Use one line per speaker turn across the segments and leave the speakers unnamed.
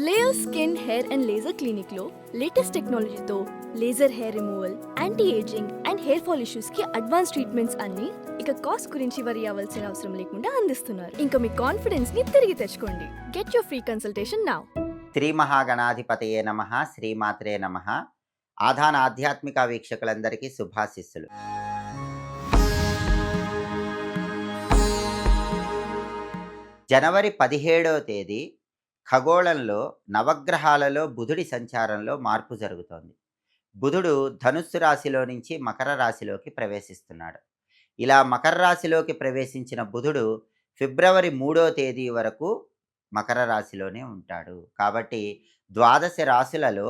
Layer skin hair and laser clinic లో latest టెక్నాలజీతో laser hair removal, anti ageing and hair fall issues కి advance treatments అన్ని ఇక cost గురించి వరి అవ్వాల్సిన అవసరం లేకుండా అందిస్తున్నారు. ఇంకా మీ కాన్ఫిడెన్స్ ని తిరిగి తెచ్చుకోండి. Get your free consultation now.
శ్రీ మహాగణాధిపతయే నమః. శ్రీమాత్రే నమః. ఆధాన ఆధ్యాత్మిక వీక్షకులందరికీ శుభాశిస్సులు. జనవరి 17వ తేదీ ఖగోళంలో నవగ్రహాలలో బుధుడి సంచారంలో మార్పు జరుగుతోంది. బుధుడు ధనుస్సు రాశిలో నుంచి మకర రాశిలోకి ప్రవేశిస్తున్నాడు. ఇలా మకర రాశిలోకి ప్రవేశించిన బుధుడు ఫిబ్రవరి 3వ తేదీ వరకు మకర రాశిలోనే ఉంటాడు. కాబట్టి ద్వాదశ రాశులలో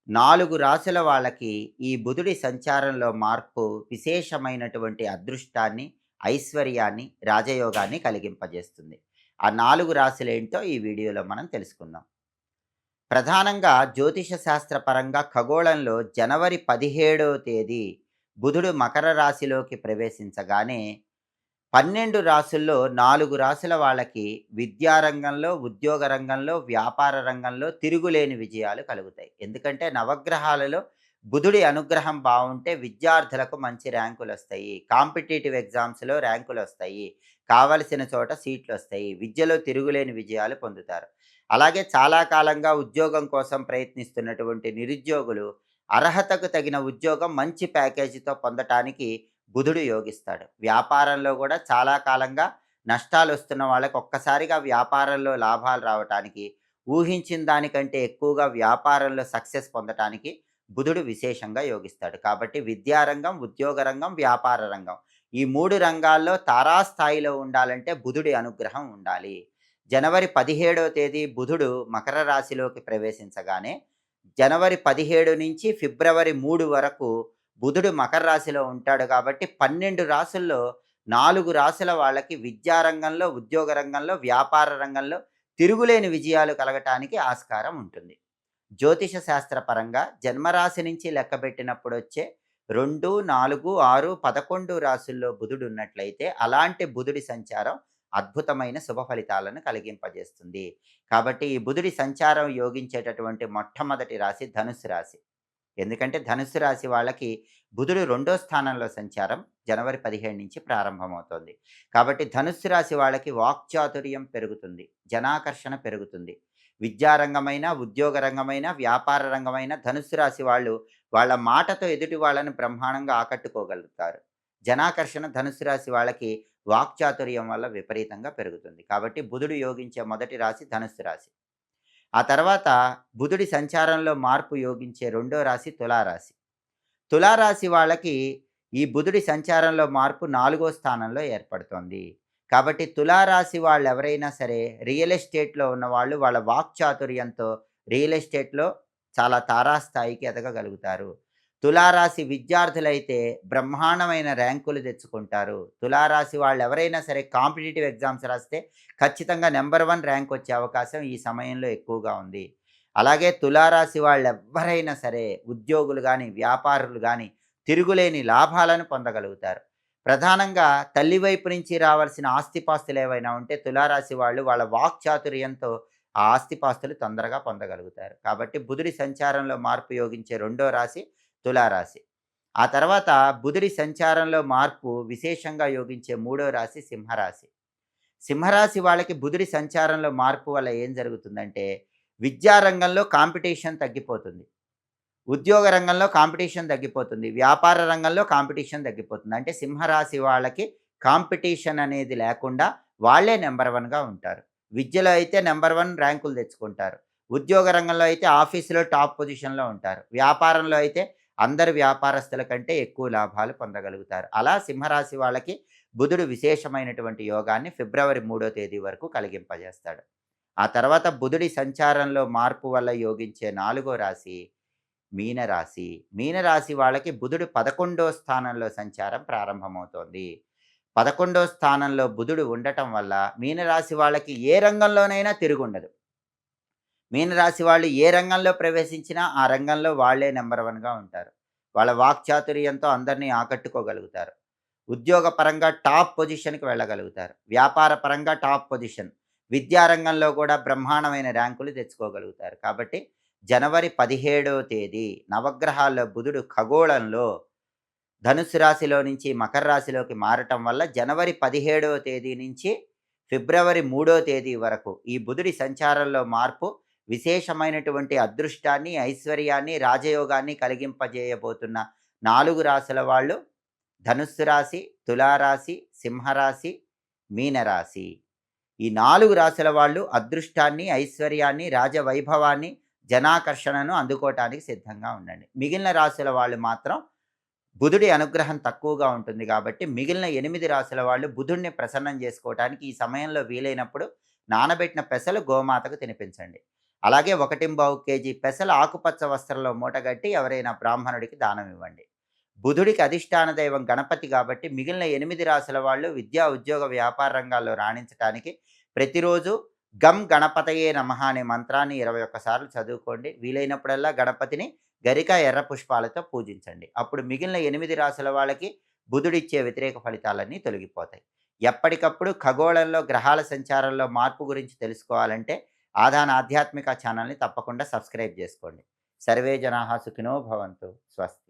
4 రాశుల వాళ్ళకి ఈ బుధుడి సంచారంలో మార్పు విశేషమైనటువంటి అదృష్టాన్ని, ఐశ్వర్యాన్ని, రాజయోగాన్ని కలిగింపజేస్తుంది. ఆ 4 రాశులేంటో ఈ వీడియోలో మనం తెలుసుకుందాం. ప్రధానంగా జ్యోతిష శాస్త్ర పరంగా ఖగోళంలో జనవరి 17వ తేదీ బుధుడు మకర రాశిలోకి ప్రవేశించగానే 12 రాశుల్లో 4 రాశుల వాళ్ళకి విద్యారంగంలో, ఉద్యోగ రంగంలో, వ్యాపార రంగంలో తిరుగులేని విజయాలు కలుగుతాయి. ఎందుకంటే నవగ్రహాలలో బుధుడి అనుగ్రహం బాగుంటే విద్యార్థులకు మంచి ర్యాంకులు వస్తాయి. కాంపిటేటివ్ ఎగ్జామ్స్లో ర్యాంకులు వస్తాయి. కావలసిన చోట సీట్లు వస్తాయి. విద్యలో తిరుగులేని విజయాలు పొందుతారు. అలాగే చాలా కాలంగా ఉద్యోగం కోసం ప్రయత్నిస్తున్నటువంటి నిరుద్యోగులు అర్హతకు తగిన ఉద్యోగం మంచి ప్యాకేజీతో పొందటానికి బుధుడు యోగిస్తాడు. వ్యాపారంలో కూడా చాలా కాలంగా నష్టాలు వస్తున్న వాళ్ళకి ఒక్కసారిగా వ్యాపారంలో లాభాలు రావటానికి, ఊహించిన దానికంటే ఎక్కువగా వ్యాపారంలో సక్సెస్ పొందటానికి బుధుడు విశేషంగా యోగిస్తాడు. కాబట్టి విద్యారంగం, ఉద్యోగ రంగం, వ్యాపార రంగం ఈ 3 రంగాల్లో తారాస్థాయిలో ఉండాలంటే బుధుడి అనుగ్రహం ఉండాలి. జనవరి 17వ తేదీ బుధుడు మకర రాశిలోకి ప్రవేశించగానే జనవరి 17 నుంచి ఫిబ్రవరి 3 వరకు బుధుడు మకర రాశిలో ఉంటాడు. కాబట్టి 12 రాశుల్లో 4 రాశుల వాళ్ళకి విద్యారంగంలో, ఉద్యోగ రంగంలో, వ్యాపార రంగంలో తిరుగులేని విజయాలు కలగటానికి ఆస్కారం ఉంటుంది. జ్యోతిష శాస్త్ర పరంగా జన్మరాశి నుంచి లెక్కబెట్టినప్పుడు వచ్చే 2, 4, 6, 11 రాశుల్లో బుధుడు ఉన్నట్లయితే అలాంటి బుధుడి సంచారం అద్భుతమైన శుభ ఫలితాలను కలిగింపజేస్తుంది. కాబట్టి ఈ బుధుడి సంచారం యోగించేటటువంటి మొట్టమొదటి రాశి ధనుస్సు రాశి. ఎందుకంటే ధనుస్సు రాశి వాళ్ళకి బుధుడు 2వ స్థానంలో సంచారం జనవరి 17 నుంచి ప్రారంభమవుతోంది. కాబట్టి ధనుస్సు రాశి వాళ్ళకి వాక్చాతుర్యం పెరుగుతుంది, జనాకర్షణ పెరుగుతుంది. విద్యారంగమైన, ఉద్యోగ రంగమైన, వ్యాపార రంగమైన ధనుస్సు రాశి వాళ్ళు వాళ్ళ మాటతో ఎదుటి వాళ్ళని బ్రహ్మాండంగా ఆకట్టుకోగలుగుతారు. జనాకర్షణ ధనుస్సు రాశి వాళ్ళకి వాక్చాతుర్యం వల్ల విపరీతంగా పెరుగుతుంది. కాబట్టి బుధుడు యోగించే మొదటి రాశి ధనుస్సు రాశి. ఆ తర్వాత బుధుడి సంచారంలో మార్పు యోగించే 2వ రాశి తులారాశి. తులారాశి వాళ్ళకి ఈ బుధుడి సంచారంలో మార్పు 4వ స్థానంలో ఏర్పడుతోంది. కాబట్టి తులారాశి వాళ్ళు ఎవరైనా సరే రియల్ ఎస్టేట్లో ఉన్నవాళ్ళు వాళ్ళ వాక్చాతుర్యంతో రియల్ ఎస్టేట్లో చాలా తారాస్థాయికి ఎదగగలుగుతారు. తులారాశి విద్యార్థులైతే బ్రహ్మాండమైన ర్యాంకులు తెచ్చుకుంటారు. తులారాశి వాళ్ళు ఎవరైనా సరే కాంపిటేటివ్ ఎగ్జామ్స్ రాస్తే ఖచ్చితంగా నెంబర్ 1 ర్యాంక్ వచ్చే అవకాశం ఈ సమయంలో ఎక్కువగా ఉంది. అలాగే తులారాశి వాళ్ళు ఎవరైనా సరే ఉద్యోగులు కానీ, వ్యాపారులు కానీ తిరుగులేని లాభాలను పొందగలుగుతారు. ప్రధానంగా తల్లి వైపు నుంచి రావాల్సిన ఆస్తిపాస్తులు ఏవైనా ఉంటే తులారాశి వాళ్ళు వాళ్ళ వాక్చాతుర్యంతో ఆ ఆస్తిపాస్తులు తొందరగా పొందగలుగుతారు. కాబట్టి బుధుడి సంచారంలో మార్పు యోగించే 2వ రాశి తులారాశి. ఆ తర్వాత బుధుడి సంచారంలో మార్పు విశేషంగా యోగించే 3వ రాశి సింహరాశి. సింహరాశి వాళ్ళకి బుధుడి సంచారంలో మార్పు వల్ల ఏం జరుగుతుందంటే విద్యారంగంలో కాంపిటీషన్ తగ్గిపోతుంది, ఉద్యోగ రంగంలో కాంపిటీషన్ తగ్గిపోతుంది, వ్యాపార రంగంలో కాంపిటీషన్ తగ్గిపోతుంది. అంటే సింహరాశి వాళ్ళకి కాంపిటీషన్ అనేది లేకుండా వాళ్ళే నెంబర్ 1గా ఉంటారు. విద్యలో అయితే నెంబర్ 1 ర్యాంకులు తెచ్చుకుంటారు. ఉద్యోగ రంగంలో అయితే ఆఫీసులో టాప్ పొజిషన్లో ఉంటారు. వ్యాపారంలో అయితే అందరు వ్యాపారస్తుల కంటే ఎక్కువ లాభాలు పొందగలుగుతారు. అలా సింహరాశి వాళ్ళకి బుధుడు విశేషమైనటువంటి యోగాన్ని ఫిబ్రవరి 3వ తేదీ వరకు కలిగింపజేస్తాడు. ఆ తర్వాత బుధుడి సంచారంలో మార్పు వల్ల యోగించే 4వ రాశి మీనరాశి. మీనరాశి వాళ్ళకి బుధుడు 11వ స్థానంలో సంచారం ప్రారంభమవుతోంది. 11వ స్థానంలో బుధుడు ఉండటం వల్ల మీనరాశి వాళ్ళకి ఏ రంగంలోనైనా తిరుగుండదు. మీనరాశి వాళ్ళు ఏ రంగంలో ప్రవేశించినా ఆ రంగంలో వాళ్ళే నెంబర్ 1గా ఉంటారు. వాళ్ళ వాక్చాతుర్యంతో అందరినీ ఆకట్టుకోగలుగుతారు. ఉద్యోగ పరంగా టాప్ పొజిషన్కి వెళ్ళగలుగుతారు. వ్యాపార పరంగా టాప్ పొజిషన్. విద్యారంగంలో కూడా బ్రహ్మాండమైన ర్యాంకులు తెచ్చుకోగలుగుతారు. కాబట్టి జనవరి 17వ తేదీ నవగ్రహాల్లో బుధుడు ఖగోళంలో ధనుస్సు రాశిలో నుంచి మకర రాశిలోకి మారటం వల్ల జనవరి 17వ తేదీ నుంచి ఫిబ్రవరి 3వ తేదీ వరకు ఈ బుధుడి సంచారంలో మార్పు విశేషమైనటువంటి అదృష్టాన్ని, ఐశ్వర్యాన్ని, రాజయోగాన్ని కలిగింపజేయబోతున్న 4 రాశుల వాళ్ళు ధనుస్సు రాశి, తులారాశి, సింహరాశి, మీనరాశి. ఈ 4 రాశుల వాళ్ళు అదృష్టాన్ని, ఐశ్వర్యాన్ని, రాజవైభవాన్ని, జనాకర్షణను అందుకోవటానికి సిద్ధంగా ఉండండి. మిగిలిన రాశుల వాళ్ళు మాత్రం బుధుడి అనుగ్రహం తక్కువగా ఉంటుంది కాబట్టి మిగిలిన 8 రాశుల వాళ్ళు బుధుడిని ప్రసన్నం చేసుకోవటానికి ఈ సమయంలో వీలైనప్పుడు నానబెట్టిన పెసలు గోమాతకు తినిపించండి. అలాగే 1.25 కేజీ పెసలు ఆకుపచ్చ వస్త్రంలో మూటగట్టి ఎవరైనా బ్రాహ్మణుడికి దానం ఇవ్వండి. బుధుడికి అధిష్టాన దైవం గణపతి కాబట్టి మిగిలిన 8 రాశుల వాళ్ళు విద్యా, ఉద్యోగ, వ్యాపార రంగాల్లో రాణించటానికి ప్రతిరోజు గం గణపతయే నమః అనే మంత్రాన్ని 21 సార్లు చదువుకోండి. వీలైనప్పుడల్లా గణపతిని గరిక, ఎర్ర పుష్పాలతో పూజించండి. అప్పుడు మిగిలిన 8 రాశుల వాళ్ళకి బుధుడిచ్చే వ్యతిరేక ఫలితాలన్నీ తొలగిపోతాయి. ఎప్పటికప్పుడు ఖగోళంలో గ్రహాల సంచారంలో మార్పు గురించి తెలుసుకోవాలంటే ఆధాన్ ఆధ్యాత్మిక ఛానల్‌ని తప్పకుండా సబ్స్క్రైబ్ చేసుకోండి. సర్వే జనాః సుఖినో భవంతు. స్వస్తి.